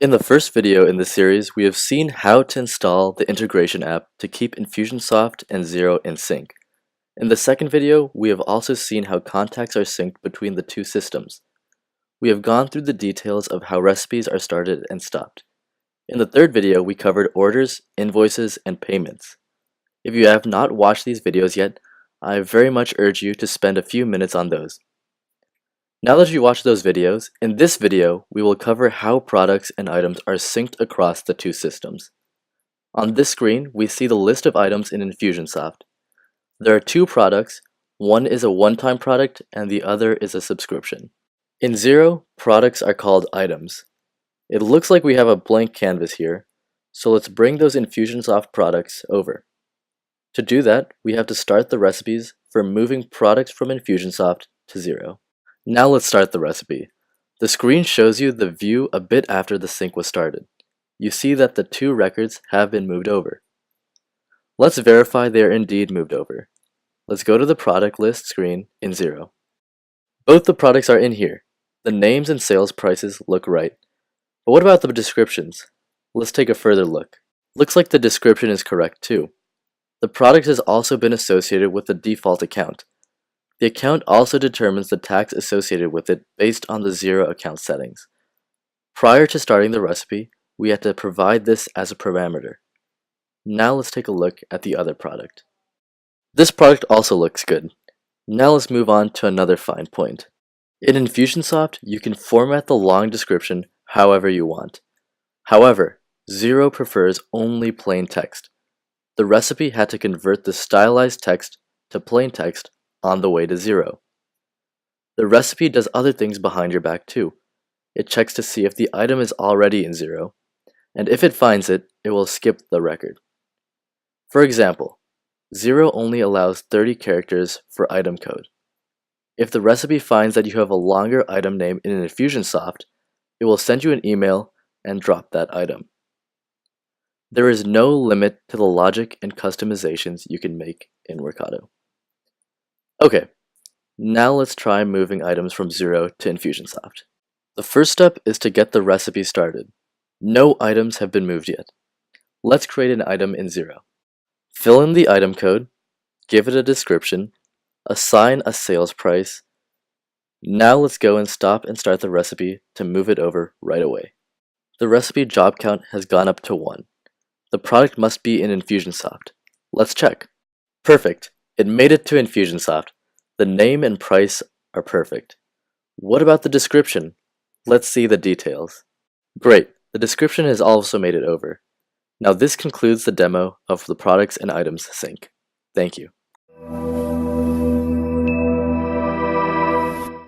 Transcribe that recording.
In the first video in the series, we have seen how to install the integration app to keep Infusionsoft and Xero in sync. In the second video, we have also seen how contacts are synced between the two systems. We have gone through the details of how recipes are started and stopped. In the third video, we covered orders, invoices, and payments. If you have not watched these videos yet, I very much urge you to spend a few minutes on those. Now that you watched those videos, in this video, we will cover how products and items are synced across the two systems. On this screen, we see the list of items in Infusionsoft. There are two products, one is a one-time product and the other is a subscription. In Xero, products are called items. It looks like we have a blank canvas here, so let's bring those Infusionsoft products over. To do that, we have to start the recipes for moving products from Infusionsoft to Xero. Now let's start the recipe. The screen shows you the view a bit after the sync was started. You see that the two records have been moved over. Let's verify they are indeed moved over. Let's go to the product list screen in Xero. Both the products are in here. The names and sales prices look right. But what about the descriptions? Let's take a further look. Looks like the description is correct too. The product has also been associated with the default account. The account also determines the tax associated with it based on the Xero account settings. Prior to starting the recipe, we had to provide this as a parameter. Now let's take a look at the other product. This product also looks good. Now let's move on to another fine point. In Infusionsoft, you can format the long description however you want. However, Xero prefers only plain text. The recipe had to convert the stylized text to plain text on the way to Xero. The recipe does other things behind your back too. It checks to see if the item is already in Xero, and if it finds it, it will skip the record. For example, Xero only allows 30 characters for item code. If the recipe finds that you have a longer item name in Infusionsoft, it will send you an email and drop that item. There is no limit to the logic and customizations you can make in Workato. Okay, now let's try moving items from Xero to Infusionsoft. The first step is to get the recipe started. No items have been moved yet. Let's create an item in Xero. Fill in the item code, give it a description, assign a sales price. Now let's go and stop and start the recipe to move it over right away. The recipe job count has gone up to 1. The product must be in Infusionsoft. Let's check. Perfect. It made it to Infusionsoft. The name and price are perfect. What about the description? Let's see the details. Great, the description has also made it over. Now this concludes the demo of the products and items sync. Thank you.